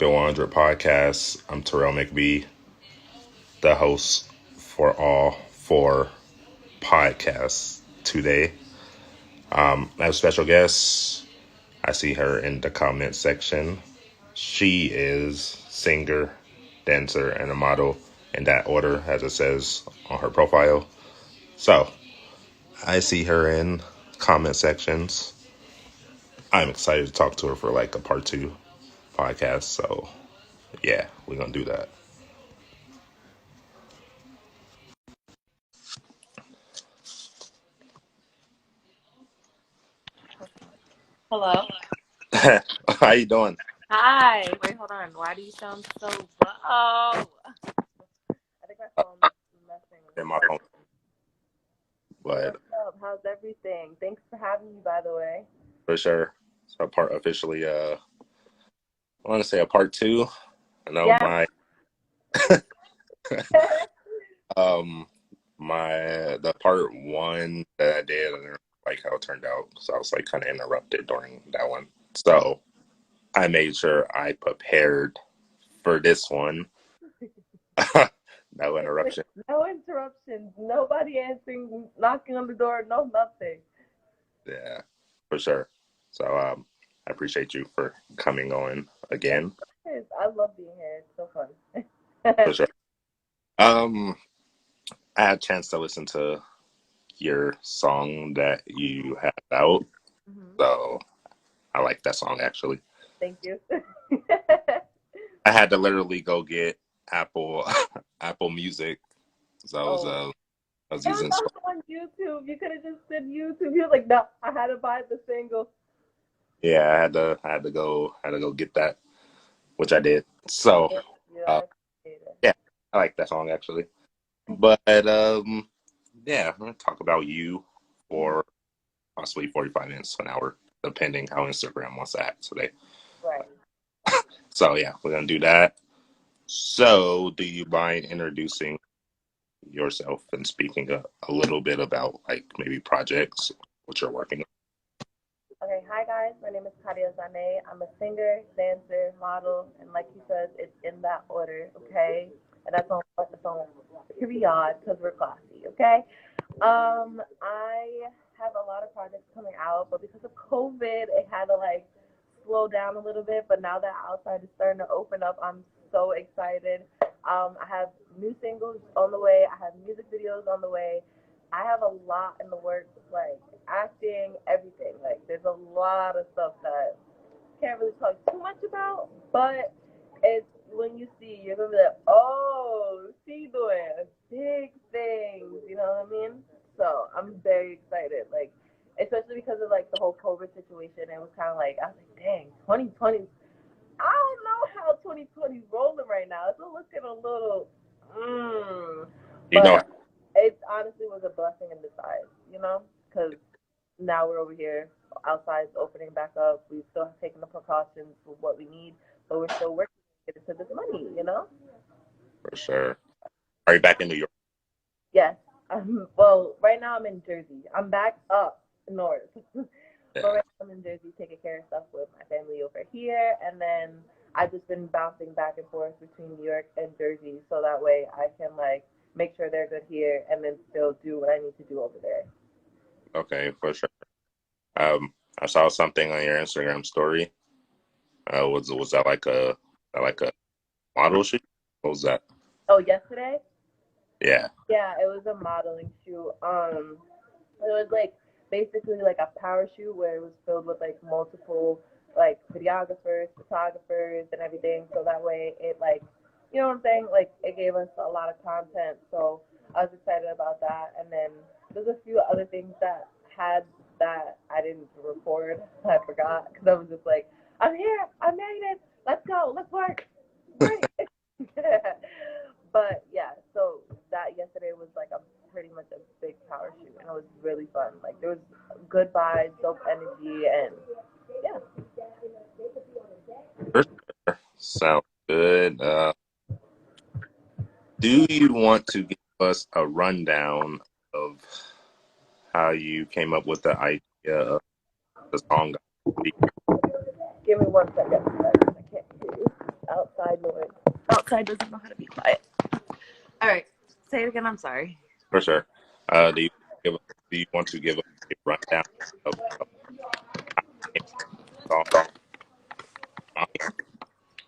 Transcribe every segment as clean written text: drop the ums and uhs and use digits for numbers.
It 100 podcast. I'm Tarail McBee, the host for all four podcasts today. I have a special guest. I see her in the comment section. She is singer, dancer, and a model in that order as it says on her profile. So I see her in comment sections. I'm excited to talk to her for like a part two podcast. So yeah, we're gonna do that. Hello. How you doing? Hi. Wait, hold on. Why do you sound so low? I think my phone is messing with In me. my phone, but What's up? How's everything? Thanks for having me, by the way. for sure. So part officially, I want to say a part two. I know Yeah. my um the part one that I did, and like how it turned out. So I was like kind of interrupted during that one. So I made sure I prepared for this one. No interruption. No interruptions. Nobody answering, knocking on the door. No nothing. Yeah, for sure. So I appreciate you for coming on Of again. course. I love being here. It's so fun. For sure. Um, I had a chance to listen to your song that you had out. hmm So I like that song actually. Thank you. I had to literally go get Apple Apple Music. So Oh, I was it was using also on YouTube. You could have just said YouTube. He was like, no, I had to buy the single. yeah, I had to go get that, which I did. So Thank you. uh I appreciate it. yeah, I like that song actually. But yeah, I'm gonna talk about you Mhm. for possibly 45 minutes to an hour, depending how Instagram wants to act today. Right. So yeah, we're gonna do that. So, do you mind introducing yourself and speaking a little bit about like maybe projects, what you're working on? Okay, hi guys. My name is Tarail. I'm a singer, dancer, model, and like you said, it's in that order, okay? And that's on period because we're classy, okay? I have a lot of projects coming out, but because of COVID, it had to like slow down a little bit. But now that outside is starting to open up, I'm so excited. I have new singles on the way. I have music videos on the way. I have a lot in the works, like acting, everything. Like there's a lot of stuff that I can't really talk too much about, but it's when you see, you're gonna be like, oh, she doing big things. You know what I mean? So I'm very excited. Like, especially because of like the whole COVID situation. It was kind of like I was like, dang, 2020. I don't know how 2020 is rolling right now. It's looking a little, You know, but it honestly was a blessing in disguise. You know, because now we're over here. Outside's opening back up. We've still taken the precautions for what we need, but we're still working to get into this money. You know. for sure. Are you back in New York? Yes. Well, right now I'm in Jersey. I'm back up north. But Yeah. right now I'm in Jersey taking care of stuff with my family over here. And then I've just been bouncing back and forth between New York and Jersey so that way I can like make sure they're good here and then still do what I need to do over there. Okay, for sure. I saw something on your Instagram story. Was that like a model shoot? What was that? Oh, yesterday? Yeah. Yeah, it was a modeling shoot. It was like basically like a power shoot where it was filled with like multiple like videographers, photographers, and everything. So that way it like, you know what I'm saying? Like it gave us a lot of content. So I was excited about that. And then there's a few other things that had that I didn't record. I forgot because I was just like, I'm here, I made it. Let's go, let's work. Great. But yeah, so that yesterday was like a pretty much a big power shoot, and it was really fun. Like there was good vibes, dope energy, and yeah. For sure. Sounds good. Do you want to give us a rundown of how you came up with the idea of the song? Give me 1 second. I can't hear you. outside noise. Outside doesn't know how to be quiet. All right, say it again. I'm sorry. For sure. Do you give? Do you want to give a rundown of the song?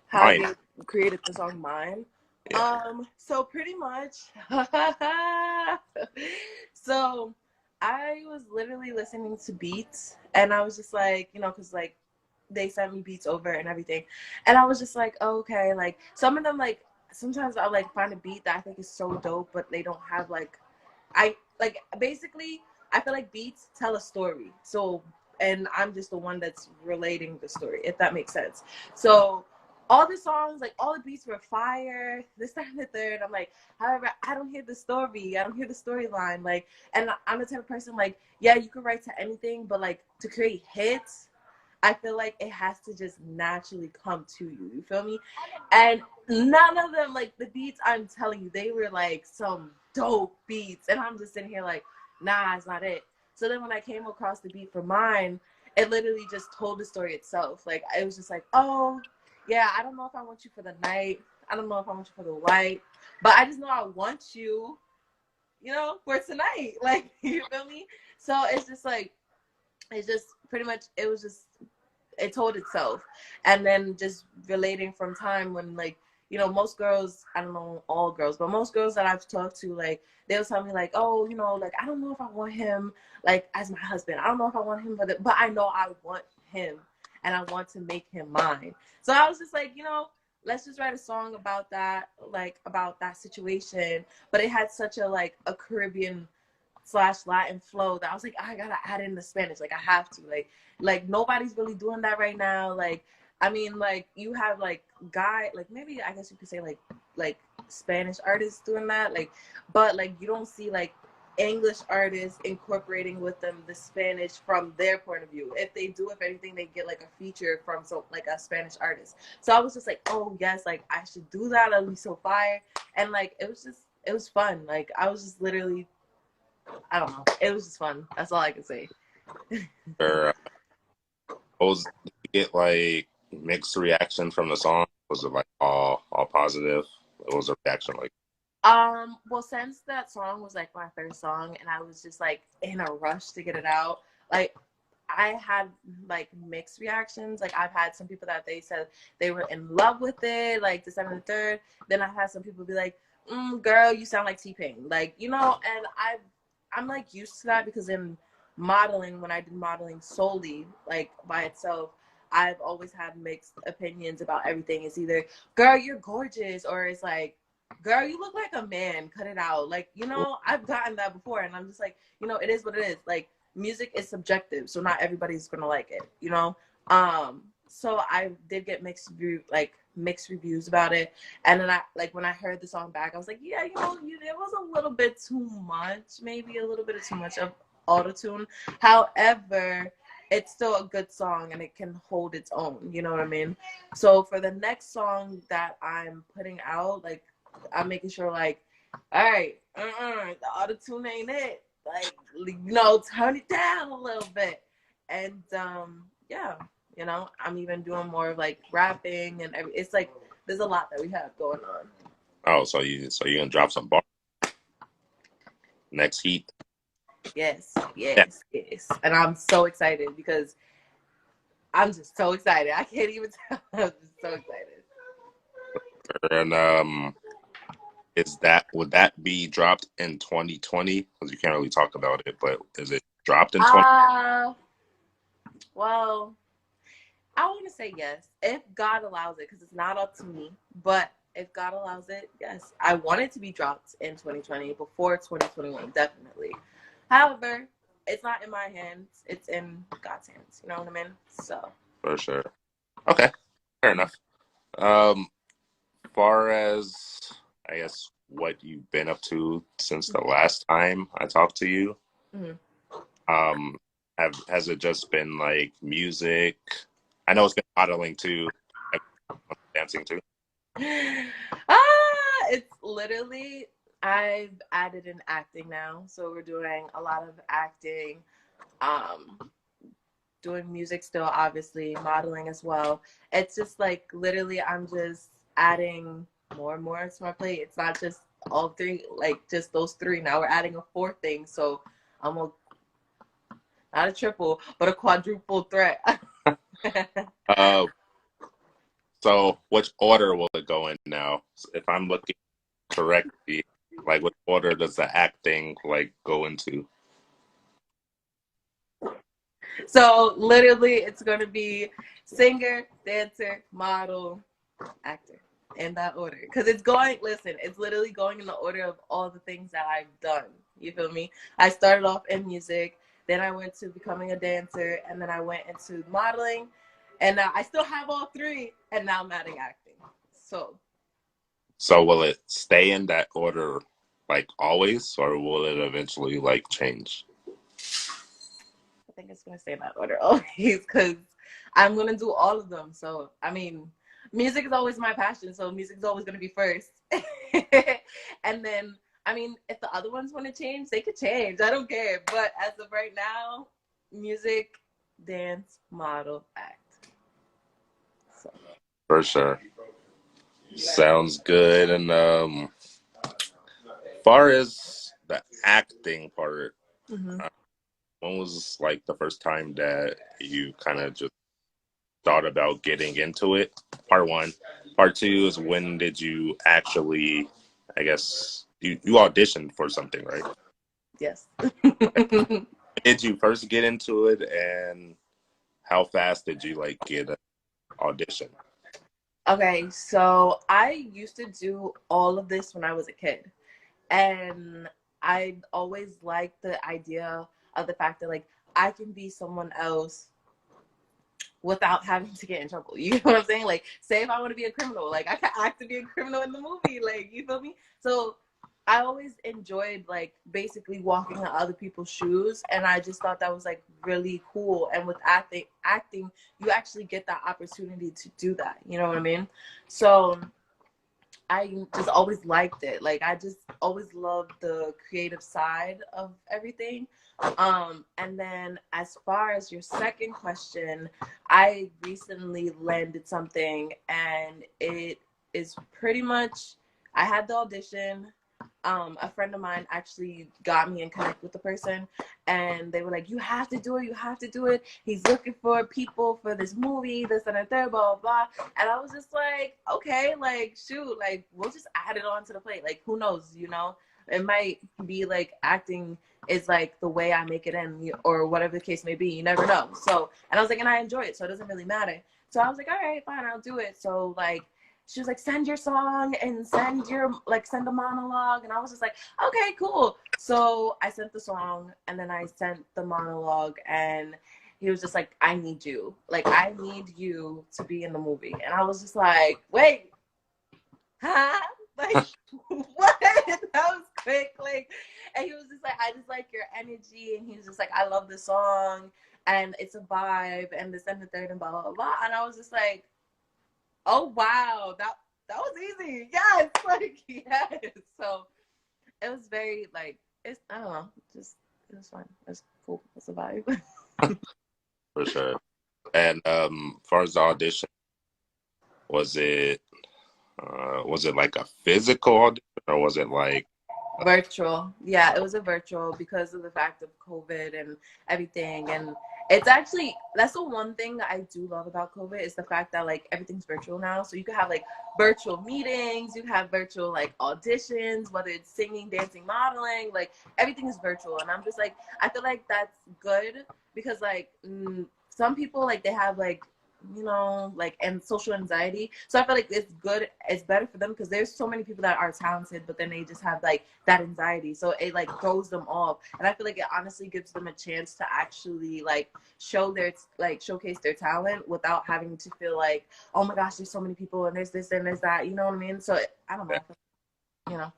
How Mine. they created the song Mine. Yeah. So pretty much so I was literally listening to beats and I was just like, because like they sent me beats over and everything. And I was just like, oh, okay, like some of them like sometimes I'll like find a beat that I think is so dope, but they don't have like I like basically I feel like beats tell a story. So and I'm just the one that's relating the story, if that makes sense. So all the songs, like all the beats were fire, this, that, and the third. I'm like, however, I don't hear the story. I don't hear the storyline. Like, and I'm the type of person like, yeah, you can write to anything, but like to create hits, I feel like it has to just naturally come to you. You feel me? And none of them, like the beats, I'm telling you, they were like some dope beats. And I'm just sitting here like, nah, it's not it. So then when I came across the beat for Mine, it literally just told the story itself. Like, it was just like, oh, yeah, I don't know if I want you for the night. I don't know if I want you for the light. But I just know I want you, for tonight. Like, you feel me? So it's just like, it's just pretty much, it told itself. And then just relating from time when like most girls, I don't know all girls, but most girls that I've talked to, like they'll tell me like, oh, like I don't know if I want him like as my husband. I don't know if I want him but I know I want him and I want to make him mine. So I was just like, let's just write a song about that, like about that situation. But it had such a like a Caribbean slash Latin flow that I was like, I gotta add in the Spanish. Like I have to. Like nobody's really doing that right now. Like I mean, like you have like like maybe I guess you could say like Spanish artists doing that. Like, but like you don't see like English artists incorporating with them the Spanish from their point of view. If they do, if anything, they get like a feature from like a Spanish artist. So I was just like, oh yes, like I should do that. That'd be so fire. And like it was fun. Like I was just literally, I don't know. It was just fun. That's all I can say. Or did you get like mixed reaction from the song? Was it like all positive? What was the reaction like? Well, since that song was like my first song and I was just like in a rush to get it out, like I had like mixed reactions. Like I've had some people that they said they were in love with it, like the second and third. Then I've had some people be like, girl, you sound like T-Pain. Like, and I'm like used to that because in modeling, when I did modeling solely, like by itself, I've always had mixed opinions about everything. It's either, girl, you're gorgeous, or it's like, girl, you look like a man, cut it out. Like, I've gotten that before and I'm just like, it is what it is. Like music is subjective, so not everybody's gonna like it. So I did get mixed reviews about it. And then I like when I heard the song back, I was like, yeah, it was a little bit too much, maybe a little bit too much of auto-tune. However, it's still a good song and it can hold its own, you know what I mean? So for the next song that I'm putting out, like I'm making sure like, all right, the auto-tune ain't it. Like, turn it down a little bit. And yeah, I'm even doing more of like rapping and it's like there's a lot that we have going on. Oh, so you gonna drop some bar next heat? Yes, Yeah. yes, yes. And I'm so excited because I'm just so excited. I can't even tell. I'm just so excited. And would that be dropped in 2020? Because you can't really talk about it, but is it dropped in 20? Well, I want to say yes, if God allows it, because it's not up to me. But if God allows it, yes. I want it to be dropped in 2020, before 2021, definitely. However, it's not in my hands. It's in God's hands. You know what I mean? So. For sure. Okay, fair enough. Far as I guess what you've been up to since the last time I talked to you, Mm-hmm. has it just been like music? I know it's been modeling too, dancing too. It's literally, I've added in acting now. So we're doing a lot of acting, doing music still, obviously, modeling as well. It's just like literally, I'm just adding more and more to my plate. It's not just all three, like just those three. Now we're adding a fourth thing. So I'm a not a triple, but a quadruple threat. Uh, so which order will it go in now? If I'm looking correctly, like what order does the acting like go into? So literally, it's going to be singer, dancer, model, actor in that order. Because it's going, listen, it's literally going in the order of all the things that I've done. You feel me? I started off in music, then I went to becoming a dancer, and then I went into modeling. And now I still have all three, and now I'm adding acting. So will it stay in that order like always, or will it eventually like change? I think it's going to stay in that order always because I'm going to do all of them. So, I mean, music is always my passion. So, music is always going to be first. And then, I mean, if the other ones want to change, they could change. I don't care. But as of right now, music, dance, model, act. So. For sure. Sounds good. And far as the acting part, Mm-hmm. when was like the first time that you kind of just thought about getting into it? Part one. Part two is when did you actually, I guess, you auditioned for something, right? Yes. Did you first get into it, and how fast did you like get an audition? Okay, so I used to do all of this when I was a kid. And I always liked the idea of the fact that like I can be someone else without having to get in trouble. You know what I'm saying? Like, say if I want to be a criminal, like I can act to be a criminal in the movie. Like, you feel me? So I always enjoyed like basically walking in other people's shoes, and I just thought that was like really cool. And with acting, you actually get that opportunity to do that. You know what I mean? So I just always liked it. Like I just always loved the creative side of everything. And then as far as your second question, I recently landed something and it is pretty much I had the audition. A friend of mine actually got me in connect with the person and they were like, you have to do it, you have to do it. He's looking for people for this movie, this and the third, blah, blah, blah. And I was just like, okay, like, shoot, like, we'll just add it on to the plate. Like, who knows, you know? It might be like acting is like the way I make it in or whatever the case may be. You never know. So, and I was like, and I enjoy it. So it doesn't really matter. So I was like, all right, fine, I'll do it. So like, she was like, send your song and send a monologue. And I was just like, okay, cool. So I sent the song and then I sent the monologue and he was just like, I need you. Like, I need you to be in the movie. And I was just like, wait, huh? Like, what? That was quick. Like, and he was just like, I just like your energy. And he was just like, I love the song and it's a vibe and this and the third and blah, blah, blah. And I was just like, oh wow, that was easy. Yes, like yes. So it was very like it's I don't know, just it was fun. It was cool. It's a vibe. For sure. And as far as the audition, was it was it like a physical audition or was it like Virtual. Yeah, it was a virtual because of the fact of COVID and everything. And it's actually that's the one thing that I do love about COVID is the fact that like everything's virtual now. So you can have like virtual meetings, you have virtual like auditions, whether it's singing, dancing, modeling, like everything is virtual. And I'm just like I feel like that's good because like some people like they have like you know, like and social anxiety. So I feel like it's good, it's better for them because there's so many people that are talented, but then they just have like that anxiety. So it like throws them off. And I feel like it honestly gives them a chance to actually like showcase their talent without having to feel like, oh my gosh, there's so many people and there's this and there's that. You know what I mean? So I don't know. that? You know.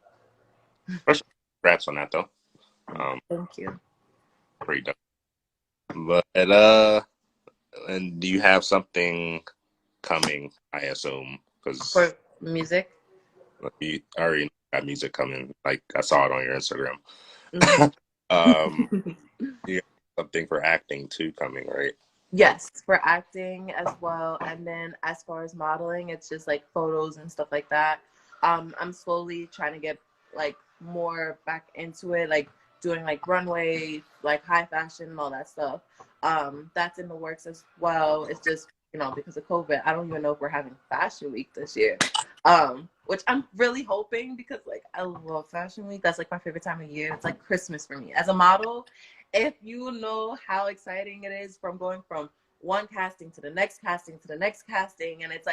For sure. Congrats on that though. Thank you. Pretty dope. But and do you have something coming? I assume because For music. you already got music coming. Like I saw it on your Instagram. Mm-hmm. um, you got something for acting too coming, right? Yes, for acting as well. And then as far as modeling, it's just like photos and stuff like that. I'm slowly trying to get like more back into it, like doing like runway, like high fashion and all that stuff. That's in the works as well. It's just, because of COVID, I don't even know if we're having fashion week this year. Which I'm really hoping because like I love fashion week. That's like my favorite time of year. It's like Christmas for me. As a model, if you know how exciting it is from going from one casting to the next casting to the next casting, and it's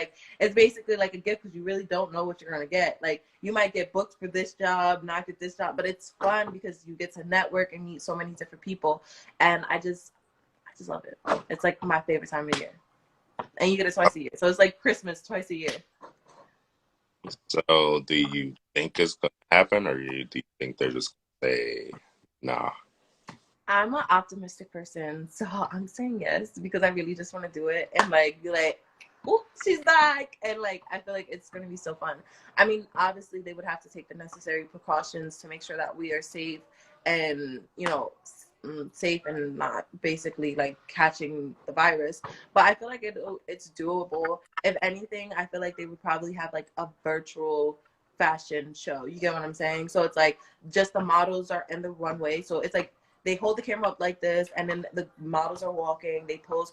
basically like a gift because you really don't know what you're gonna get. Like you might get booked for this job, not get this job, but it's fun because you get to network and meet so many different people, and I just love it. It's like my favorite time of year, and you get it twice a year, so it's like Christmas twice a year. So, do you think it's gonna happen, or do you think they're just gonna say, "Nah"? I'm an optimistic person, so I'm saying yes because I really just want to do it and like be like, "Oh, she's back!" And like I feel like it's gonna be so fun. I mean, obviously they would have to take the necessary precautions to make sure that we are safe and safe and not basically like catching the virus. But I feel like it's doable. If anything, I feel like they would probably have like a virtual fashion show. You get what I'm saying? So it's like just the models are in the runway, so it's like they hold the camera up like this, and then the models are walking, they pose,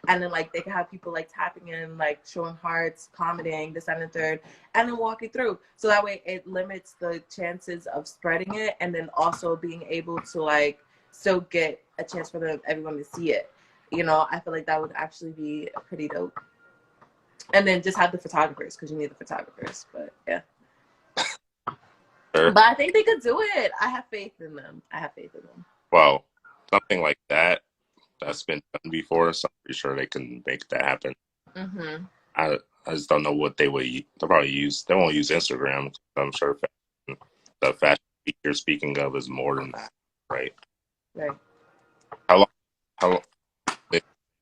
and then like they can have people like tapping in, like showing hearts, commenting, this, that, and the third, and then walking through. So that way it limits the chances of spreading it, and then also being able to like still get a chance for everyone to see it. I feel like that would actually be pretty dope. And then just have the photographers because you need the photographers. But yeah. Sure. But I think they could do it. I have faith in them. Well, something like that's been done before, so I'm pretty sure they can make that happen. Mm-hmm. I just don't know what they would. They'll probably use. They won't use Instagram. I'm sure the fashion you're speaking of is more than that, right? Right. How long? How long?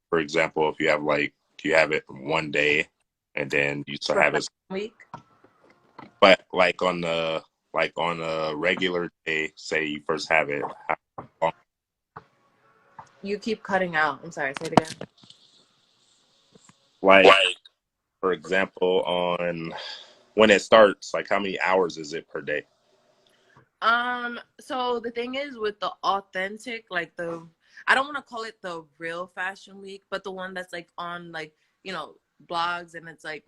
For example, if you have like you have it one day, and then you still For have like it, a week. but like on a regular day, say you first have it, how long? You keep cutting out. I'm sorry. Say it again. Like for example, on when it starts, like how many hours is it per day? So the thing is with the authentic, like I don't want to call it the real fashion week, but the one that's like on like, blogs and it's like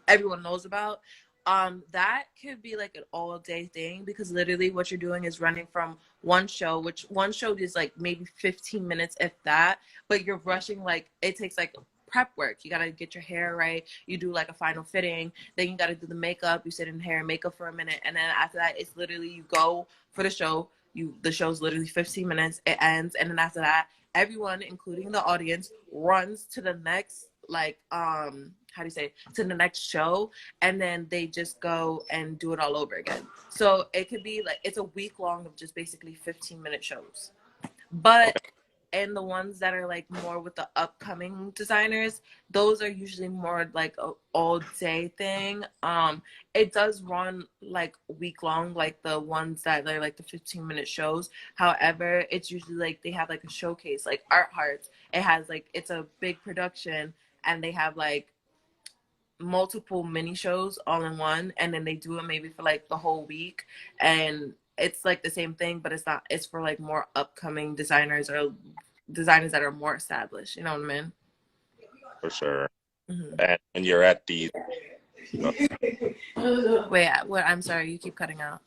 everyone knows about. That could be like an all day thing because literally what you're doing is running from one show, which one show is like maybe 15 minutes if that, but you're rushing, like it takes like prep work. You gotta get your hair right. You do like a final fitting, then you got to do the makeup. You sit in hair and makeup for a minute, and then after that, it's literally you go for the show. The show's literally 15 minutes. It ends, and then after that, everyone, including the audience, runs to the next how do you say, to the next show, and then they just go and do it all over again. So it could be like it's a week long of just basically 15-minute shows. But and the ones that are like more with the upcoming designers, those are usually more like a all day thing. It does run like week long, like the ones that are like the 15-minute shows. However, it's usually like they have like a showcase, like Art Hearts. It has like it's a big production, and they have like multiple mini shows all in one, and then they do it maybe for like the whole week, and it's like the same thing, but it's not, it's for like more upcoming designers or designers that are more established, you know what I mean? For sure. Mm-hmm. And when you're at these, Wait, what? I'm sorry, you keep cutting out.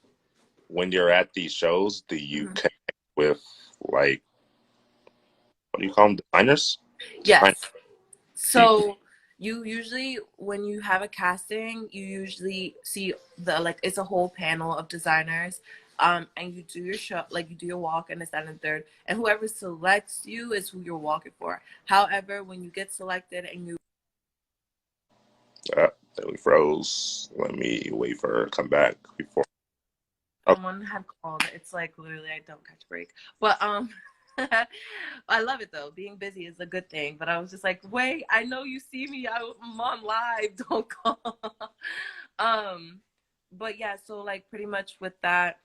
when you're at these shows, do you Mm-hmm. connect with like what do you call them, designers? Design. Yes. Do you, So you usually, when you have a casting, you usually see the like it's a whole panel of designers. And you do your show, like you do your walk and this, that, and third, and whoever selects you is who you're walking for. However, when you get selected and you then we froze. Let me wait for her to come back before. Oh, someone had called, it's like literally I don't catch a break. But I love it though. Being busy is a good thing. But I was just like, wait, I know you see me. I'm on live. Don't call. um, but yeah, so like pretty much with that,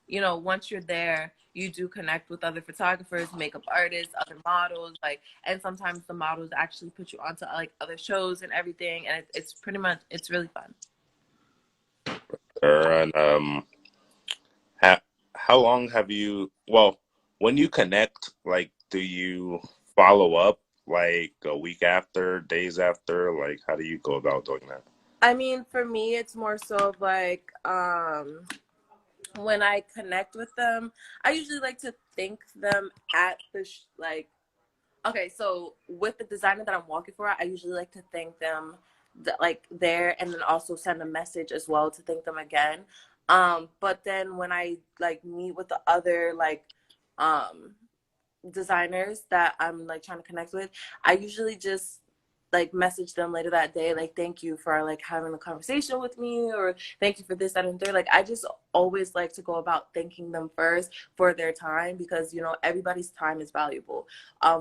you know, once you're there, you do connect with other photographers, makeup artists, other models, like, and sometimes the models actually put you onto like other shows and everything, and it's pretty much, it's really fun. And how how long have you? Well, when you connect, like, do you follow up like a week after, days after? Like, how do you go about doing that? I mean, for me, it's more so of like, when I connect with them, I usually like to thank them at the like, okay, so with the designer that I'm walking for, I usually like to thank them like there, and then also send a message as well to thank them again. But then when I like meet with the other like um designers that I'm like trying to connect with, I usually just like message them later that day, like thank you for like having a conversation with me, or thank you for this, that, and third. Like I just always like to go about thanking them first for their time, because you know everybody's time is valuable.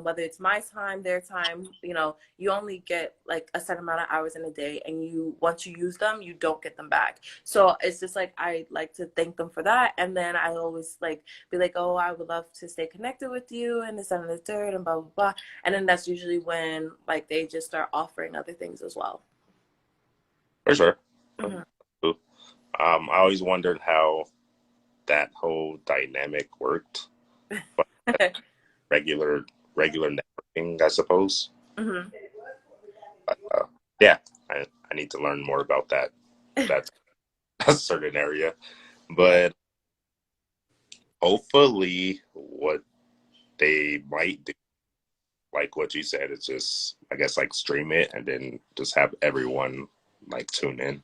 Whether it's my time, their time, you know, you only get like a set amount of hours in a day, and you once you use them, you don't get them back. So it's just like I like to thank them for that, and then I always like be like, oh, I would love to stay connected with you, and this and the third, and blah blah blah. And then that's usually when like they just start offering other things as well. For sure. Mhm. I always wondered how that whole dynamic worked. But regular regular networking, I suppose. Mhm. But, yeah, I need to learn more about that. That's a certain area. Yeah. But hopefully, what they might do, like what you said, is just, I guess, like stream it and then just have everyone like tune in.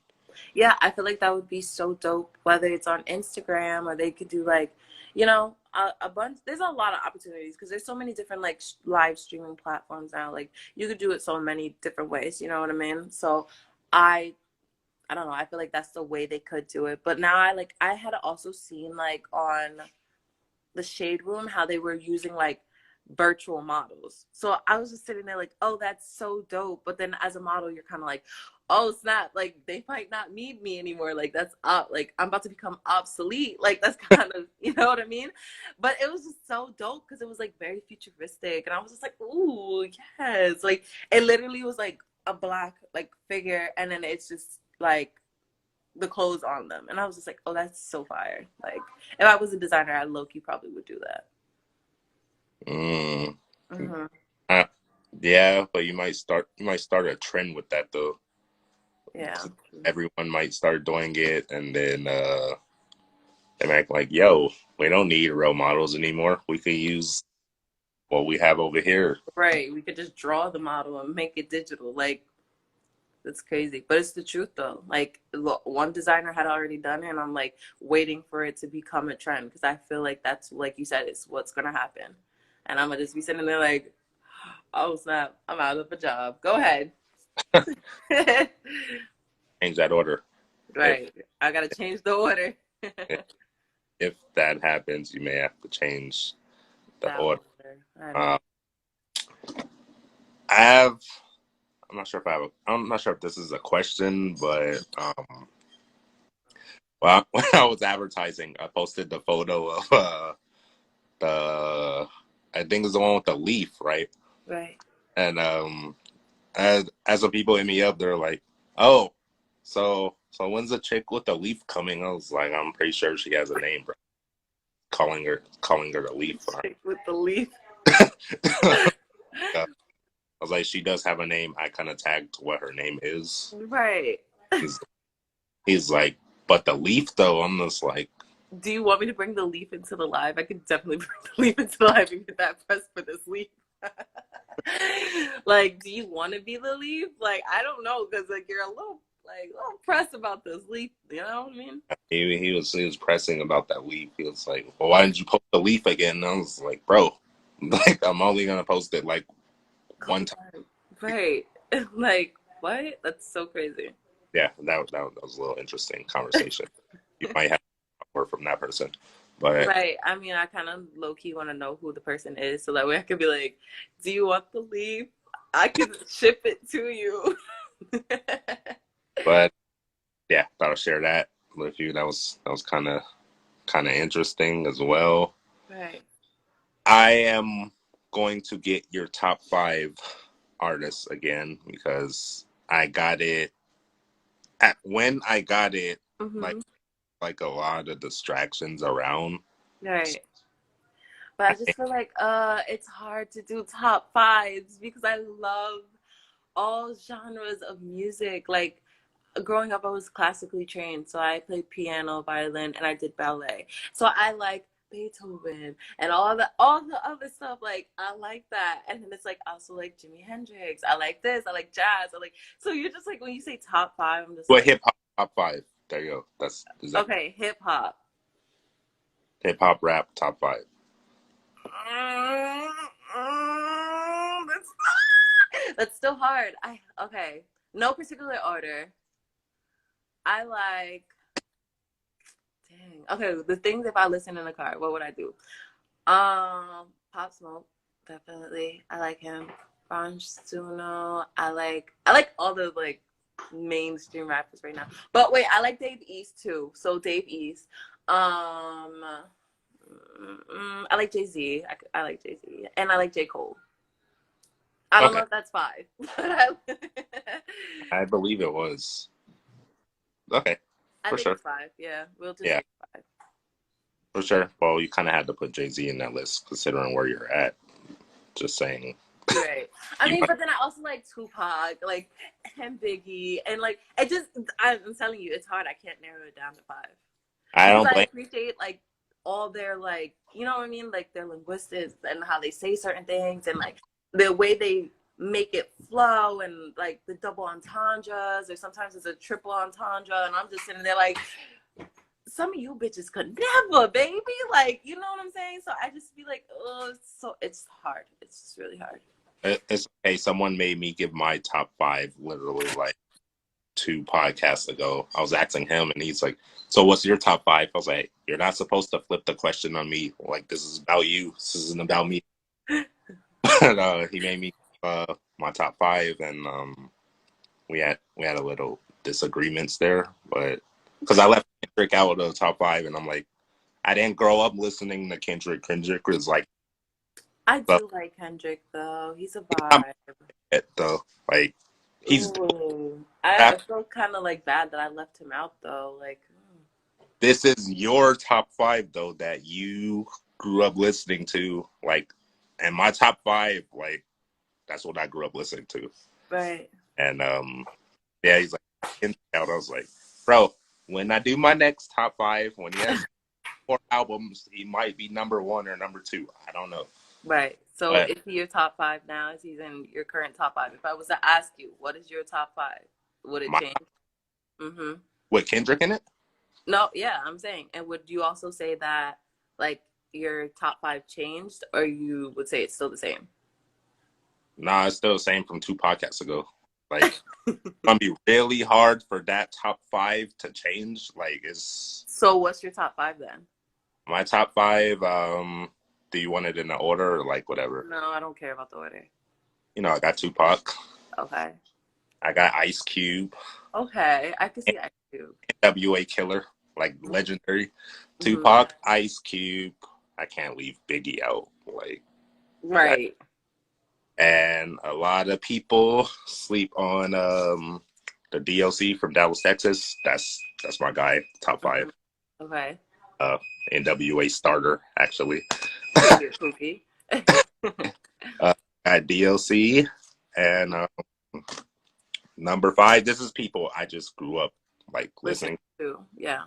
Yeah, I feel like that would be so dope, whether it's on Instagram, or they could do like, you know, a bunch. There's a lot of opportunities because there's so many different like live streaming platforms now. Like you could do it so many different ways. You know what I mean? So I I don't know. I feel like that's the way they could do it. But now I had also seen like on the Shade Room how they were using like virtual models. So I was just sitting there like, oh, that's so dope. But then as a model, you're kind of like, oh snap, like they might not need me anymore. Like that's up. Like I'm about to become obsolete. Like that's kind of, you know what I mean? But it was just so dope because it was like very futuristic, and I was just like, ooh, yes. Like it literally was like a black like figure, and then it's just like the clothes on them, and I was just like, oh, that's so fire. Like if I was a designer, I low-key probably would do that. Mm. Hmm. Uh, yeah, but you might start a trend with that though. Yeah. Everyone might start doing it, and then they might be like, "Yo, we don't need role models anymore. We could use what we have over here." Right, we could just draw the model and make it digital. Like that's crazy, but it's the truth though. Like look, one designer had already done it, and I'm like waiting for it to become a trend, because I feel like that's, like you said, it's what's gonna happen. And I'm gonna just be sitting there like, oh snap, I'm out of a job, go ahead. Change that order. If Right, I gotta change the order. if that happens, you may have to change the That order. order, I know. Um, I have. I'm not sure if I have. I'm not sure if this is a question, but well, when I was advertising, I posted the photo of the. I think it's the one with the leaf, right? Right. And as the people hit me up, they're like, "Oh, so when's the chick with the leaf coming?" I was like, "I'm pretty sure she has a name, bro. Calling her the leaf." Chick with the leaf. I was like, "She does have a name." I kind of tagged what her name is. Right. He's he's like, "But the leaf, though." I'm just like, Do you want me to bring the leaf into the live? I could definitely bring the leaf into the live and get that press for this leaf. Like, do you want to be the leaf? Like, I don't know, because like you're a little pressed about this leaf. You know what I mean? he was pressing about that leaf. He was like, "Well, why didn't you post the leaf again?" And I was like, "Bro, like I'm only gonna post it like one Couple time." times. Right. Like, what? That's so crazy. Yeah, that was a little interesting conversation. You might have more from that person, but Right. I mean, I kind of low key want to know who the person is, so that way I could be like, "Do you want the leaf? I could ship it to you." but yeah, thought I'd share that with you. That was kind of kind of interesting as well. Right. I am going to get your top 5 artists again because I got it when I got it, like Mm-hmm. like a lot of distractions around. Right. But I just feel like it's hard to do top fives because I love all genres of music. Like growing up, I was classically trained, so I played piano, violin, and I did ballet. So I like Beethoven and all the other stuff. Like I like that, and then it's like I also like Jimi Hendrix. I like this. I like jazz. I like. So you're just like when you say top five, I'm just What like, hip hop top 5? There you go. That's is that okay, hip hop. hip hop rap top 5. That's that's still hard. I okay. No particular order. I like dang. Okay, the things if I listen in the car, what would I do? Pop Smoke, definitely. I like him. Ron Suno. I like all the like mainstream rappers right now. But wait, I like Dave East too. So Dave East. I like Jay Z. I like Jay Z, and I like J Cole. I don't know Okay, if that's five, but I believe it was. Okay, I for think sure. it's five. Yeah, we'll just Yeah, say five. for sure. Well, you kind of had to put Jay-Z in that list considering where you're at. Just saying. Right. I You mean, might, but then I also like Tupac, like and Biggie, and like it just. I'm telling you, it's hard. I can't narrow it down to five I because don't I blame. appreciate like all their like you know what I mean, like their linguistics and how they say certain things and like the way they make it flow and like the double entendres or sometimes it's a triple entendre and I'm just sitting there like some of you bitches could never, baby. Like, you know what I'm saying? So I just feel like, oh, it's hard. It's just really hard. It's okay. Someone made me give my top 5 literally like 2 podcasts ago. I was asking him, and he's like, "So what's your top 5?" I was like, "You're not supposed to flip the question on me. Like this is about you. This isn't about me." But he made me my top 5, and we had a little disagreements there, but because I left Kendrick out of the top 5, and I'm like, I didn't grow up listening to Kendrick. Kendrick was like I the do like Kendrick though. He's a top vibe. hit, though. Like he's Ooh. that. I feel kind of like bad that I left him out though. Like, This is your top 5 though that you grew up listening to. Like, and my top 5, like that's what I grew up listening to. right. And yeah, he's like Kendrick out. I was like, bro, when I do my next top 5, when he has 4 albums, he might be number 1 or number 2. I don't know. Right. So But is he your top five now? Is he in your current top five? If I was to ask you, what is your top five? Would it my change? Mm-hmm. with Kendrick in it, No, yeah, I'm saying. And would you also say that like your top five changed, or you would say it's still the same? nah, it's still the same from 2 podcasts ago. Like, it's gonna be really hard for that top 5 to change. Like, it's So what's your top five then? my top 5. Do you want it in the order or like whatever? No, I don't care about the order. I got Tupac. Okay. I got Ice Cube, Okay. I can see Ice Cube. NWA Killer, like legendary. Hmm. Tupac, Ice Cube. I can't leave Biggie out. Like that. Right. And a lot of people sleep on the DLC from Dallas, Texas. That's my guy. Top 5. Hmm. Okay. Uh, NWA starter actually. Period, Pookie. uh, got DLC and number 5. This is people I just grew up like Listen listening. to. Yeah.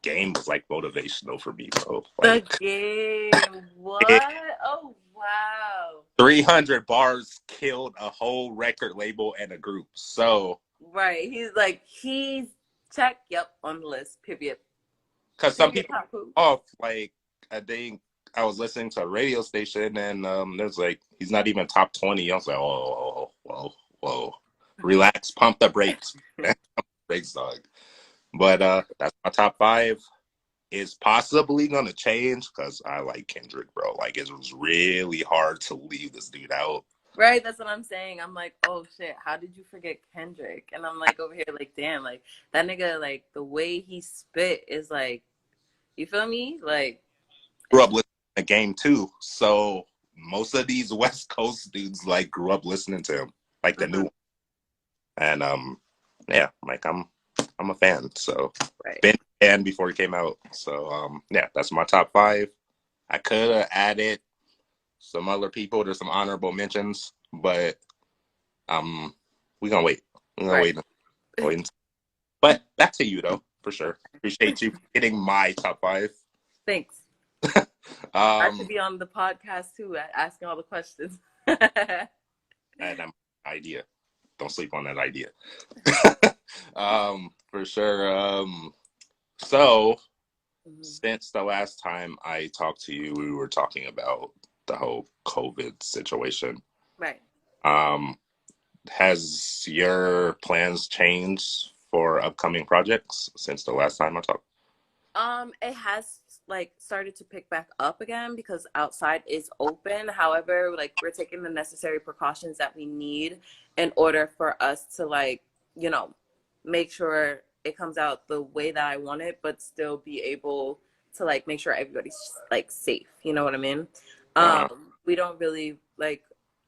Game was like motivational for me, bro. The Like game. What? Oh wow. 300 bars killed a whole record label and a group. So, Right. He's check. Yep, on the list. Period. because some Period. people Papu. off, like I think I was listening to a radio station and there's like he's not even top 20. I was like, oh, whoa, whoa, relax, pump the brakes, brakes, dog. But that's my top 5. Is possibly gonna change because I like Kendrick, bro. Like it was really hard to leave this dude out. Right, that's what I'm saying. I'm like, oh shit, how did you forget Kendrick? And I'm like over here, like, damn, like that nigga, like the way he spit is like You feel me? Like, Grew up listening to Game too, so most of these West Coast dudes like grew up listening to him, like the new mhm, one. And yeah, like I'm a fan. So right. been a fan before he came out. So yeah, that's my top five. I could have added some other people. There's some honorable mentions, but um, we gonna wait. We're gonna Right. wait. But back to you though, for sure. Appreciate you getting my top five. Thanks. I should Um, be on the podcast too, asking all the questions. and idea. Don't sleep on that idea. For sure. So Mhm. since the last time I talked to you, we were talking about the whole COVID situation. Right. Um, has your plans changed for upcoming projects since the last time I talked? It has like started to pick back up again because outside is open. However, like we're taking the necessary precautions that we need in order for us to like, you know, make sure it comes out the way that I want it, but still be able to like make sure everybody's like safe. You know what I mean? Uh, We don't really like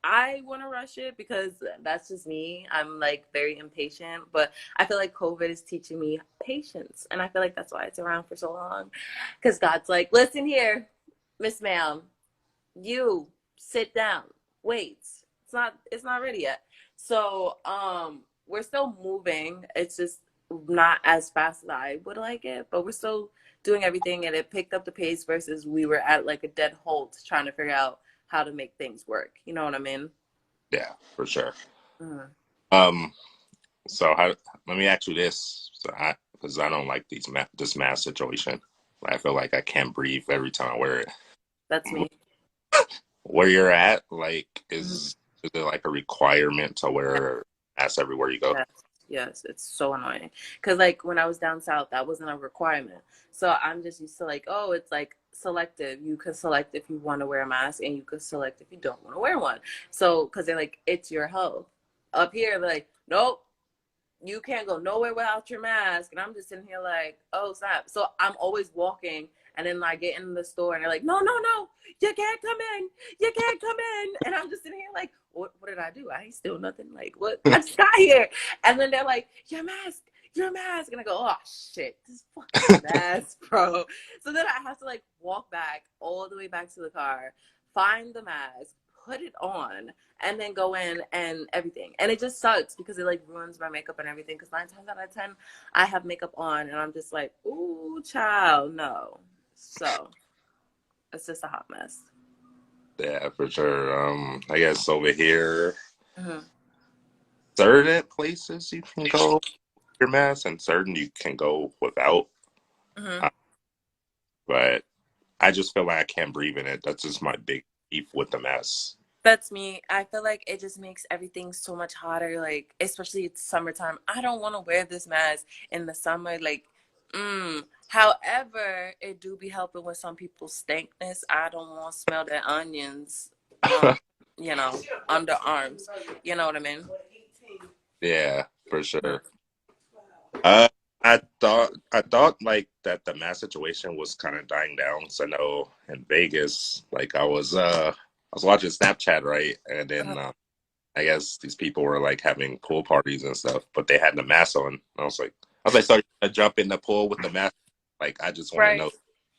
I want to rush it because that's just me. I'm like very impatient, but I feel like COVID is teaching me patience. And I feel like that's why it's around for so long. Because God's like, listen here, Miss Ma'am, you sit down. Wait. It's not ready yet. So we're still moving. It's just not as fast as I would like it, but we're still doing everything and it picked up the pace versus we were at like a dead halt trying to figure out how to make things work. You know what I mean? yeah, for sure. Mm. Um, so how, let me ask you this, because I don't like this mask situation. I feel like I can't breathe every time I wear it. That's me. Where you're at, like, Mhm. is it like a requirement to wear masks everywhere you go? Yes, yes, it's so annoying. Because like when I was down south, that wasn't a requirement. So I'm just used to like, oh, it's like selective. You could select if you want to wear a mask, and you could select if you don't want to wear one. So because they're like, it's your health. Up here, they're like, nope, you can't go nowhere without your mask. And I'm just sitting here like, oh, snap. So I'm always walking. And then I get in the store and they're like, no, no, no, you can't come in. You can't come in. And I'm just sitting here like, what did I do? I ain't steal nothing. Like, what? I just got here. And then they're like, your mask, your mask. And I go, oh, shit, this fucking mask, bro. So then I have to like walk back all the way back to the car, find the mask, put it on, and then go in and everything. And it just sucks because it like ruins my makeup and everything. Because 9 times out of 10, I have makeup on and I'm just like, ooh, child, no. So it's just a hot mess. Yeah, for sure. I guess over here, Mm-hmm. certain places you can go with your mask, and certain you can go without. Mm-hmm. Uh, but I just feel like I can't breathe in it. That's just my big beef with the mask. That's me. I feel like it just makes everything so much hotter. Like, especially it's summertime. I don't want to wear this mask in the summer. Like, however, it do be helping with some people's stankness. I don't want to smell the onions on, you know, underarms. You know what I mean? Yeah, for Mhm. sure. I thought like that the mask situation was kind of dying down. So I know in Vegas, like I was watching Snapchat, right, and then I guess these people were like having pool parties and stuff, but they had the mask on. I was like, so you're gonna jump in the pool with the mask? Like, I just want to Right. know.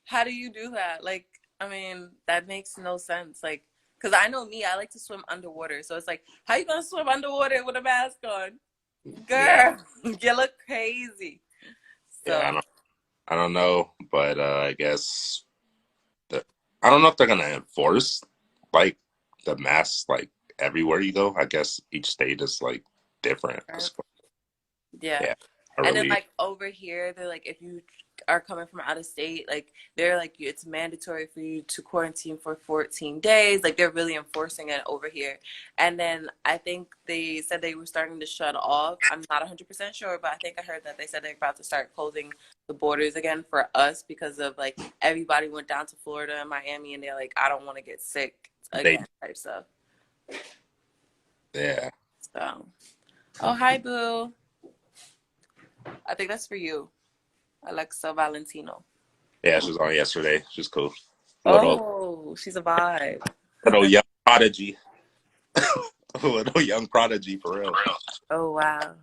How do you do that? Like, I mean, that makes no sense. Like, because I know me, I like to swim underwater. So it's like, how you gonna swim underwater with a mask on? Yeah, Girl, you look crazy. yeah, So, I don't know, but I guess the, I don't know if they're gonna enforce like the mask like everywhere you go. I guess each state is like different. right. Yeah. Yeah, I And then really, like over here, they're like, if you are coming from out of state, like they're like, it's mandatory for you to quarantine for 14 days. Like they're really enforcing it over here. And then I think they said they were starting to shut off. I'm not 100% sure, but I think I heard that they said they're about to start closing the borders again for us because of like everybody went down to Florida and Miami and they're like, I don't want to get sick they, again type stuff. yeah. So, oh, hi, Boo. I think that's for you, Alexa Valentino. Yeah, she was on yesterday. She's cool. Little Oh, she's a vibe. little young prodigy. Little young prodigy for real. Oh wow.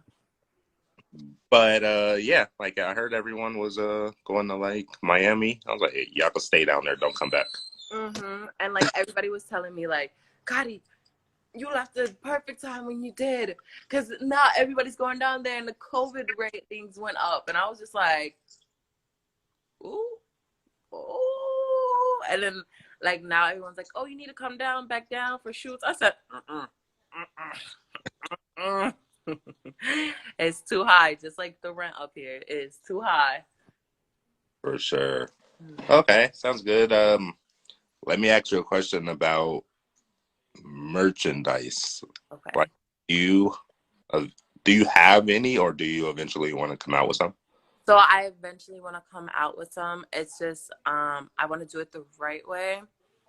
But yeah, like I heard everyone was going to like Miami. I was like, hey, y'all can stay down there, don't come back. And like everybody was telling me like, Gotti, you left the perfect time when you did, because now everybody's going down there and the COVID ratings went up, and I was just like, ooh, ooh, and then like now everyone's like, oh, you need to come down back down for shoots. I said, mm-mm. It's too high, just like the rent up here is too high. For sure. Okay, sounds good. Let me ask you a question about merchandise. Like, Okay. you uh, do you have any, or do you eventually want to come out with some? So I eventually want to come out with some. It's just I want to do it the right way.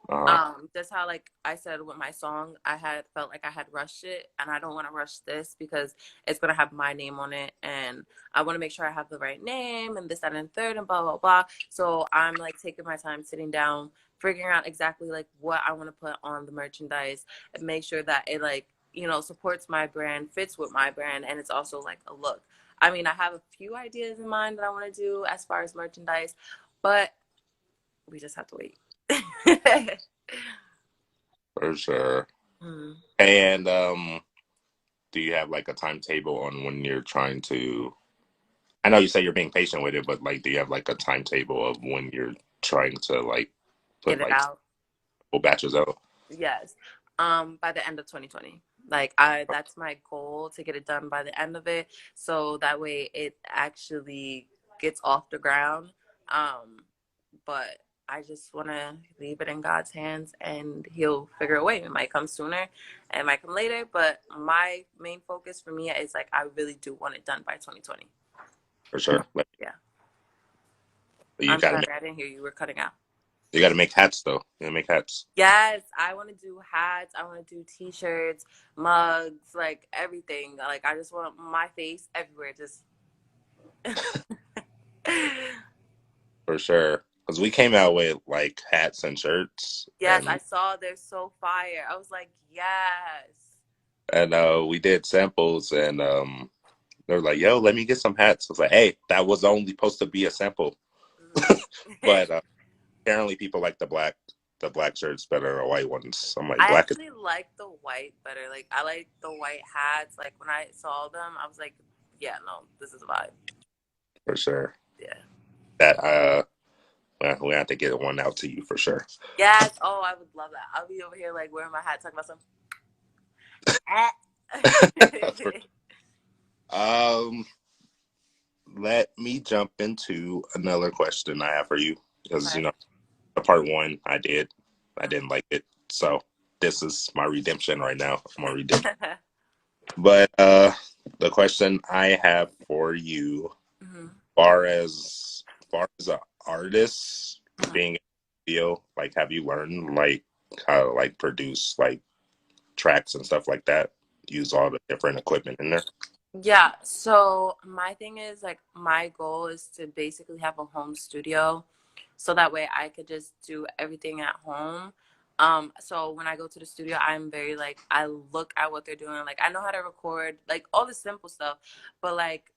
Uh, Just how like I said with my song, I had felt like I had rushed it, and I don't want to rush this because it's gonna have my name on it, and I want to make sure I have the right name and this, that, and third, and blah blah blah. So I'm like taking my time, sitting down, figuring out exactly like what I want to put on the merchandise, and make sure that it like supports my brand, fits with my brand, and it's also like a look. I mean, I have a few ideas in mind that I want to do as far as merchandise, but we just have to wait. for sure. Hmm. And do you have like a timetable on when you're trying to? I know you say you're being patient with it, but like, do you have like a timetable of when you're trying to like put Get it like out. full batches out? Yes. By the end of 2020. Like that's my goal, to get it done by the end of it. So that way it actually gets off the ground. But I just want to leave it in God's hands, and he'll figure a way. It might come sooner, it might come later, but my main focus for me is like I really do want it done by 2020. For sure. Like, Yeah. you I'm gotta sorry, make I didn't hear you. Were cutting out. you gotta make hats though. You gotta make hats. Yes, I want to do hats. I want to do t-shirts, mugs, like everything. Like I just want my face everywhere. Just For sure. Because we came out with like hats and shirts, yes, I saw they're so fire. I was like, yes. and we did samples, and they were like, "Yo, let me get some hats." I was like, "Hey, that was only supposed to be a sample," Mhm. but apparently people like the black shirts better than the white ones. I'm like, I black is actually like the white better. Like I like the white hats. Like when I saw them, I was like, yeah, no, this is a vibe. for sure. Yeah. That well, we have to get one out to you for sure. Yes. Oh, I would love that. I'll be over here like wearing my hat, talking about some. For- um, let me jump into another question I have for you because Okay. the part one I Mhm. didn't like it, so this is my redemption right now. My redemption. But the question I have for you, Mhm. far as an artist Mhm. being in the video, like, have you learned like how to like produce like tracks and stuff like that? Use all the different equipment in there. Yeah, so my thing is like my goal is to basically have a home studio so that way I could just do everything at home. So when I go to the studio, I'm very like I look at what they're doing. Like I know how to record, like all the simple stuff, but like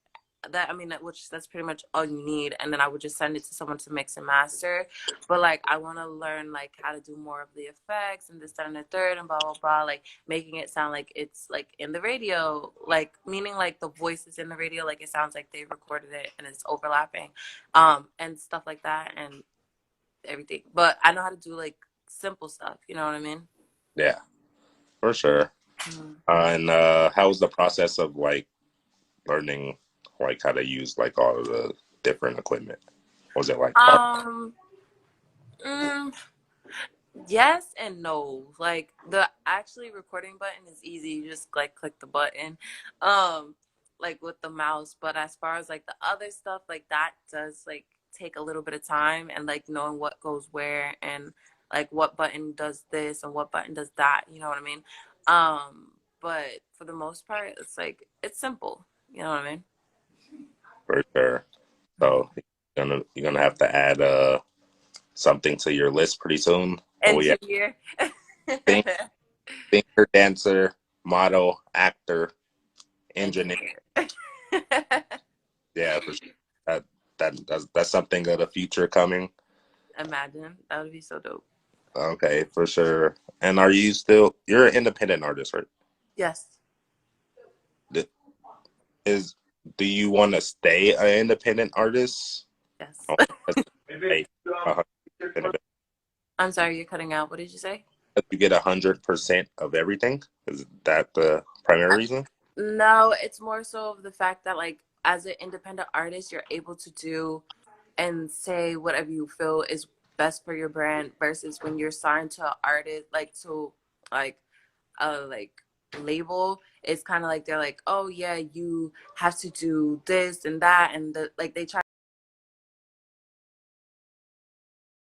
that I mean which that's pretty much all you need, and then I would just send it to someone to mix and master. But like I want to learn like how to do more of the effects and this, that, and the third, and blah blah blah. Like making it sound like it's like in the radio, like meaning like the voice is in the radio, like it sounds like they recorded it and it's overlapping, and stuff like that and everything. But I know how to do like simple stuff. You know what I mean? Yeah, for sure. Mm. And how was the process of like learning like how to use like all of the different equipment? Was it like hard? Um. mm, Yes and no. Like the actually recording button is easy. You just like click the button, um, like with the mouse. But as far as like the other stuff, like that does like take a little bit of time and like knowing what goes where and like what button does this and what button does that. You know what I mean? But for the most part, it's like it's simple. You know what I mean? For sure. Mm-hmm. So You're gonna have to add something to your list pretty soon. Oh yeah, Engineer. sing, singer, dancer, model, actor, engineer. Engineer. Yeah, for sure. That that's something of the future coming. Imagine. That would be so dope. Okay, for sure. And are you still? You're an independent artist, right? Yes. D- Is do you want to stay an independent artist? Yes. Or like 100% I'm sorry, you're cutting out. What did you say? you get 100% of everything? Is that the primary reason? No, it's more so of the fact that like as an independent artist, you're able to do and say whatever you feel is best for your brand versus when you're signed to an artist like a like label, it's kind of like they're like, oh yeah, you have to do this and that, and like they try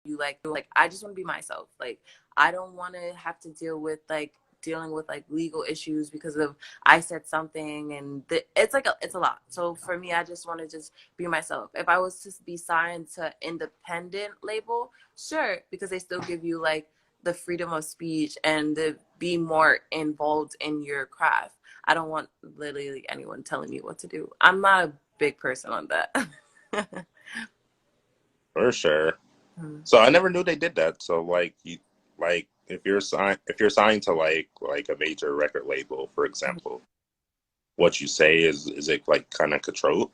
you like I just want to be myself. Like I don't want to have to deal with like dealing with like legal issues because of I said something, and it's like it's a lot. So for me, I just want to just be myself. If I was to be signed to independent label, sure, because they still give you like the freedom of speech and to be more involved in your craft. I don't want literally anyone telling me what to do. I'm not a big person on that. For sure. Hmm. So I never knew they did that. So like you like if you're signed to like a major record label, for example, what you say is it like kind of controlled?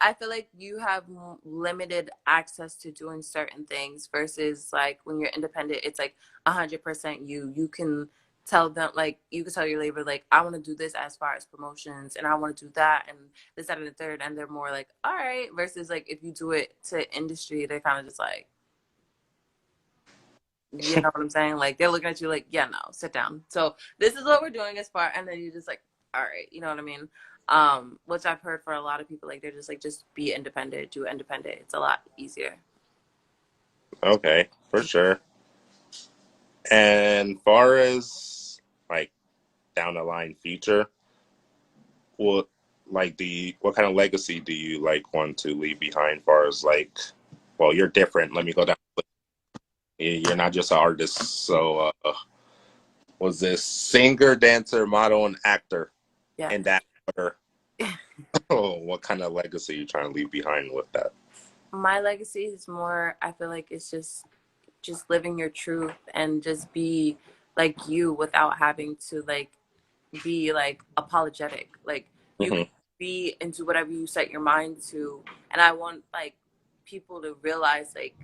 I feel like you have limited access to doing certain things versus like when you're independent, it's like 100% you. You can tell them like you can tell your label like I want to do this as far as promotions and I want to do that and this that and the third, and they're more like all right versus like if you do it to industry, they're kind of just like, you know what I'm saying? Like they're looking at you like, yeah, no, sit down. So this is what we're doing as far, and then you just like, all right, you know what I mean? Which I've heard for a lot of people, like they're just like, just be independent, do independent. It's a lot easier. Okay, for sure. And far as like down the line future, what like what kind of legacy do you like want to leave behind? Far as like, well, you're different. Let me go down. You're not just an artist. So was this singer, dancer, model, and actor Yeah. in that order? Oh, what kind of legacy you trying to leave behind with that? My legacy is more, I feel like it's just living your truth and just be like you without having to like be like apologetic. Like you can Hmm. be into whatever you set your mind to. And I want like people to realize like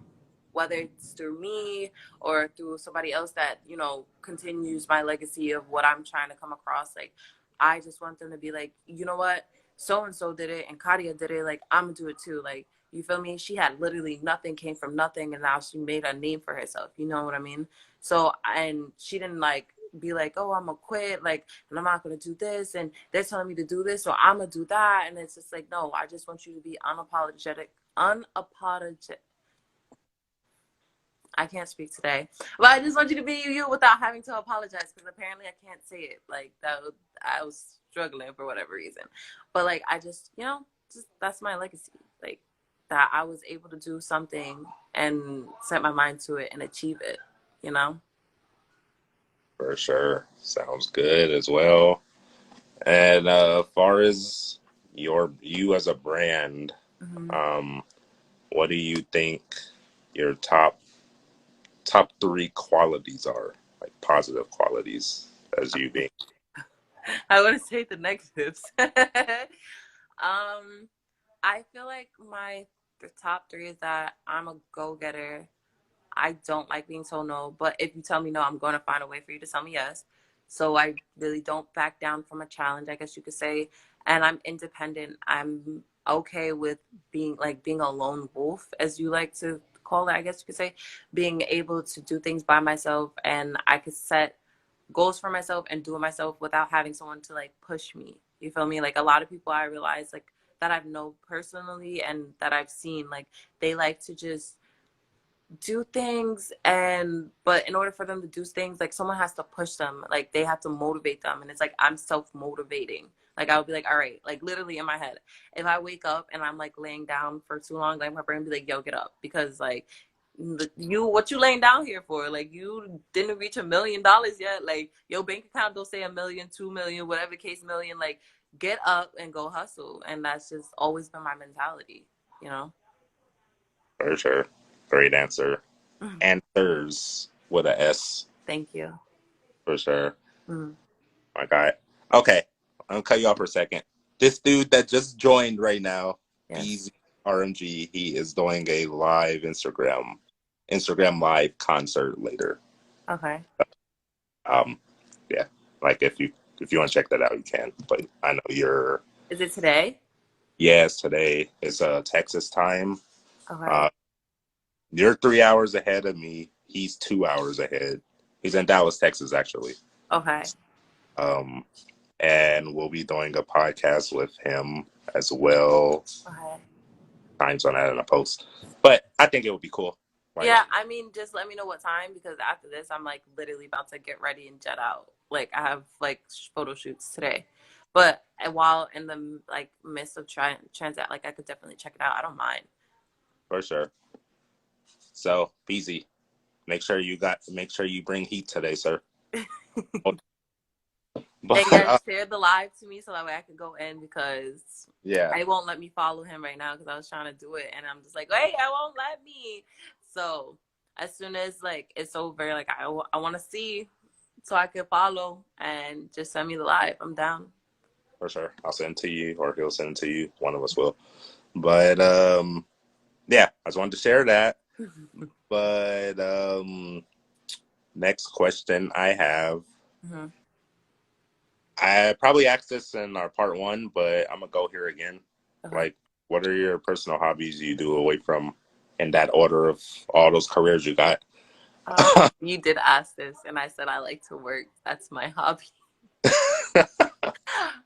whether it's through me or through somebody else that, you know, continues my legacy of what I'm trying to come across. Like I just want them to be like, you know what? So and so did it and Kadia did it, like I'm gonna do it too. Like you feel me? She had literally nothing, came from nothing, and now she made a name for herself. You know what I mean? So and she didn't like be like, oh, I'm gonna quit, like, and I'm not gonna do this, and they're telling me to do this, so I'm gonna do that, and it's just like, no, I just want you to be unapologetic. I can't speak today, but I just want you to be you without having to apologize because apparently I can't say it. Like that, I was struggling for whatever reason, but like I just, you know, just that's my legacy. Like that I was able to do something and set my mind to it and achieve it. You know. For sure, sounds good as well. And far as you as a brand, Mm-hmm. um, what do you think your top three qualities are, like positive qualities as you being? I want to say the negatives. I feel like the top three is that I'm a go getter. I don't like being told no, but if you tell me no, I'm going to find a way for you to tell me yes. So I really don't back down from a challenge, I guess you could say. And I'm independent. I'm okay with being a lone wolf, as you like to call it, I guess you could say, being able to do things by myself, and I could set goals for myself and do it myself without having someone to like push me. You feel me? Like a lot of people I realize like that I've known personally and that I've seen, like they like to just do things, and but in order for them to do things, like someone has to push them, like they have to motivate them, and it's like I'm self-motivating. Like I would be like, all right, like literally in my head. If I wake up and I'm like laying down for too long, like my brain be like, yo, get up. Because like what you laying down here for? Like you didn't reach $1 million yet. Like your bank account don't say 1 million, 2 million, whatever the case million. Like get up and go hustle. And that's just always been my mentality, you know? For sure. Great answer. Answers with a S. Thank you. For sure. Mm. My guy. Okay. I'm gonna cut you off for a second. This dude that just joined right now, Yes. Beezy RMG, he is doing a live Instagram live concert later. Okay. Um, yeah. Like if you want to check that out, you can. But I know you're Is it today? yes, today is Texas time. Okay. Uh you're 3 hours ahead of me. He's 2 hours ahead. He's in Dallas, Texas, actually. Okay. Um and we'll be doing a podcast with him as well. Okay. Times on that in a post. But I think it would be cool. Like, Yeah, I mean, just let me know what time because after this, I'm like literally about to get ready and jet out. Like I have like photo shoots today, but while in the like midst of transit, like I could definitely check it out. I don't mind. for sure. So, Beezy, make sure you bring heat today, sir. And But yes, share the live to me so that way I can go in because yeah, I won't let me follow him right now because I was trying to do it and I'm just like, hey, I won't let me. So as soon as like it's over, like I want to see so I can follow and just send me the live. I'm down. for sure. I'll send it to you or he'll send it to you. One of us will. But yeah, I just wanted to share that. But next question I have. Mm-hmm. I probably asked this in our part one, but I'm gonna go here again. Okay. Like, what are your personal hobbies you do away from in that order of all those careers you got? You did ask this, and I said I like to work. That's my hobby.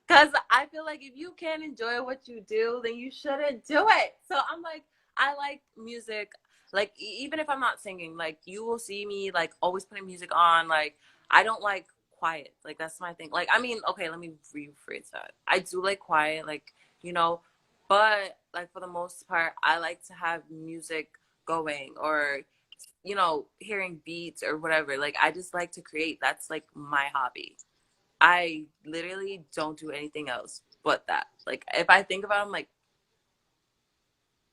Because I feel like if you can't enjoy what you do, then you shouldn't do it. So I'm like, I like music. Like, even if I'm not singing, like, you will see me, like, always putting music on. Like, I don't like quiet. Like, that's my thing. Like, I mean, okay, let me rephrase that. I do like quiet, like, you know, but, like, for the most part, I like to have music going or, you know, hearing beats or whatever. Like, I just like to create. That's, like, my hobby. I literally don't do anything else but that. Like if I think about them,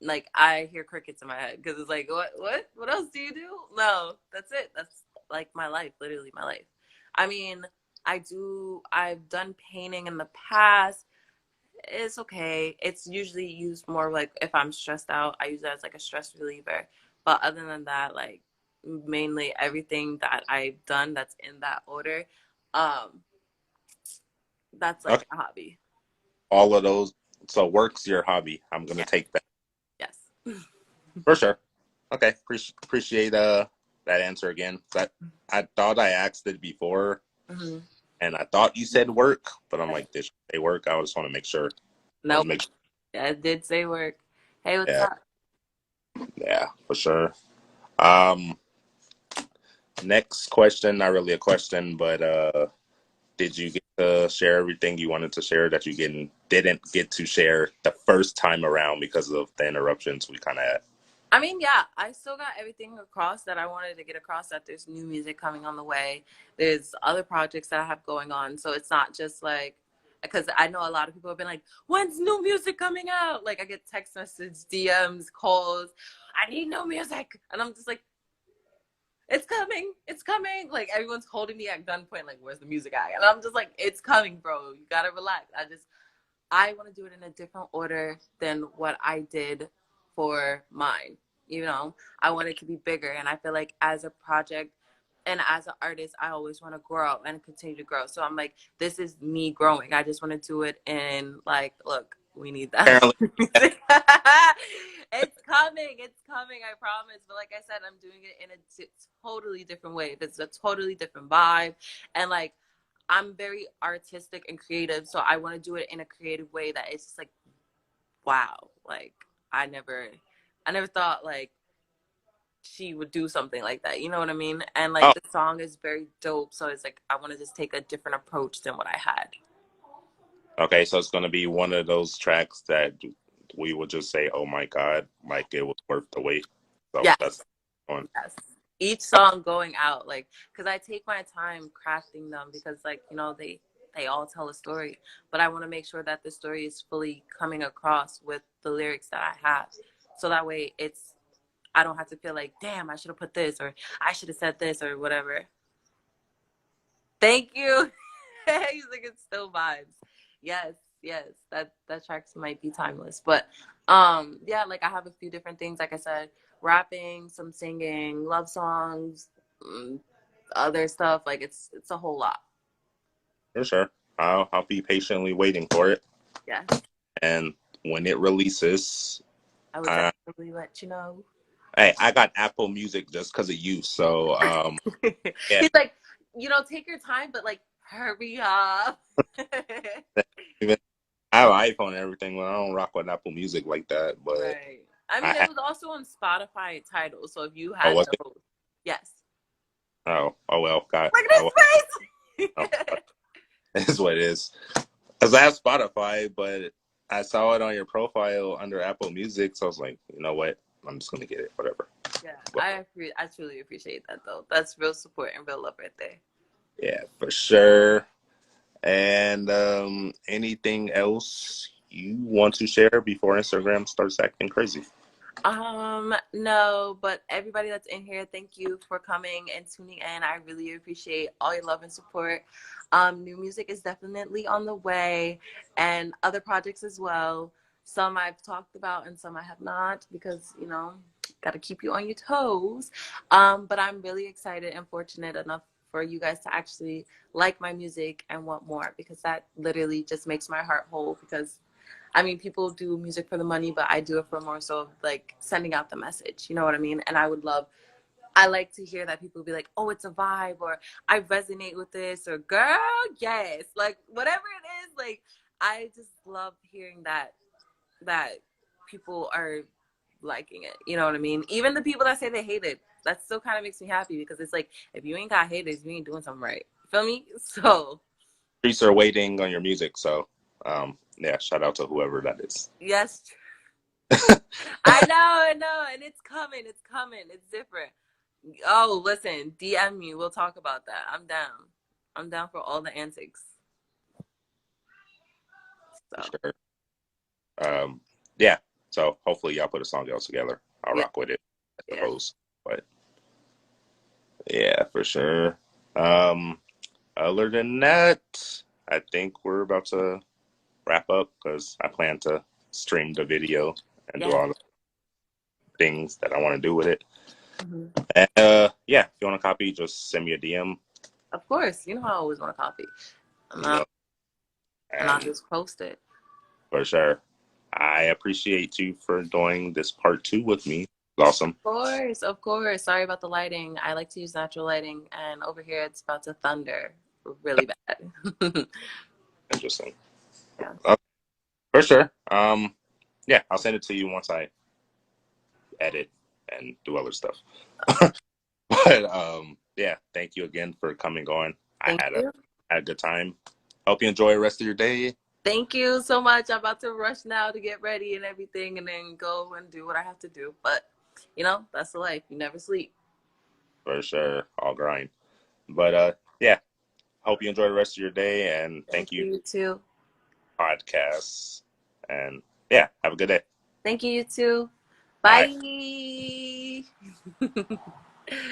like I hear crickets in my head because it's like, what else do you do? No, that's it. That's like my life, literally my life. I mean, I've done painting in the past. It's okay. It's usually used more like if I'm stressed out, I use it as like a stress reliever. But other than that, like mainly everything that I've done that's in that order, um, that's Okay, like a hobby. all of those. So work's your hobby. I'm gonna Yeah. take that Yes. for sure. Okay, appreciate that answer again. That I thought I asked it before, Mm-hmm. and I thought you said work, but I'm like, this they work. I just want to make sure. Want to Nope. make sure. Yeah, it did say work. Hey, what's Yeah, up? yeah, for sure. Um, next question, not really a question, but did you get to share everything you wanted to share that you didn't get to share the first time around because of the interruptions we kind of had? I mean, yeah, I still got everything across that I wanted to get across that there's new music coming on the way. There's other projects that I have going on. So it's not just like, because I know a lot of people have been like, when's new music coming out? Like I get text message, DMs, calls. I need new music. And I'm just like, it's coming. It's coming. Like everyone's holding me at gunpoint. Like, where's the music at? And I'm just like, it's coming, bro. You got to relax. I want to do it in a different order than what I did for mine. You know, I want it to be bigger. And I feel like as a project and as an artist, I always want to grow and continue to grow. So I'm like, this is me growing. I just want to do it in like, look, we need that. Apparently, It's coming. It's coming. I promise. But like I said, I'm doing it in a totally different way. It's a totally different vibe. And like, I'm very artistic and creative, so I want to do it in a creative way that it's just like, wow, like I never, I never thought like she would do something like that. You know what I mean? And like oh, the song is very dope, so it's like I want to just take a different approach than what I had. Okay, so it's gonna be one of those tracks that we will just say, "Oh my God," like it was worth the wait. So that's Yes. one. Yes. Each song going out, like, because I take my time crafting them because, like, they all tell a story, but I want to make sure that the story is fully coming across with the lyrics that I have, so that way I don't have to feel like, damn, I should have put this or I should have said this or whatever. Thank you. He's like, it's still vibes. Yes, yes, that tracks might be timeless, but yeah, like I have a few different things. Like I said, rapping, some singing, love songs, mm, other stuff. Like it's a whole lot. For sure. I'll be patiently waiting for it, Yes, and when it releases, I would uh, definitely let you know. hey, I got Apple Music just because of you. So yeah, He's like, take your time, but like, hurry up. even I have an iPhone and everything. Well, I don't rock with Apple Music like that, but Right. I mean, it I was also on Spotify title, so if you oh had was it? those, yes. Oh well, got Look oh, at his well, face. it is what it is. Because I have Spotify, but I saw it on your profile under Apple Music, so I was like, you know what? I'm just gonna get it, whatever. Yeah, But I truly appreciate that though. That's real support and real love right there. yeah, for sure. And anything else you want to share before Instagram starts acting crazy? No, but everybody that's in here, thank you for coming and tuning in. I really appreciate all your love and support. New music is definitely on the way and other projects as well. Some I've talked about and some I have not because, got to keep you on your toes. But I'm really excited and fortunate enough for you guys to actually like my music and want more because that literally just makes my heart whole because I mean, people do music for the money, but I do it for more so like sending out the message. You know what I mean? And I like to hear that people be like, oh, it's a vibe, or I resonate with this, or girl, yes. Like, whatever it is, like, I just love hearing that people are liking it. You know what I mean? Even the people that say they hate it, that still kind of makes me happy because it's like, if you ain't got haters, you ain't doing something right. Feel me? So, Streets are waiting on your music, so yeah, shout out to whoever that is. yes, I know, and it's coming. It's coming. It's different. Oh, listen, DM me. We'll talk about that. I'm down. I'm down for all the antics. For So, sure. Yeah. So hopefully y'all put a song else together. I'll yeah, rock with it, I yeah. suppose. But yeah, for sure. Um, other than that, I think we're about to wrap up because I plan to stream the video and do Yeah. all the things that I want to do with it. Hmm. And yeah, if you want a copy, just send me a DM. Of course. You know I always want a copy. And You know, I'll and just post it. for sure, I appreciate you for doing this part two with me. It's awesome. Of course, of course. Sorry about the lighting. I like to use natural lighting, and over here it's about to thunder really bad. Interesting. Yeah. For sure. Yeah, I'll send it to you once I edit and do other stuff. But yeah, thank you again for coming on. I Thank you. had a good time. Hope you enjoy the rest of your day. Thank you so much. I'm about to rush now to get ready and everything and then go and do what I have to do. But, that's the life. You never sleep. For sure. I'll grind. But yeah, hope you enjoy the rest of your day and Thank thank you, you, you too. podcasts. And yeah, have a good day. Thank you, you too. Bye. Bye.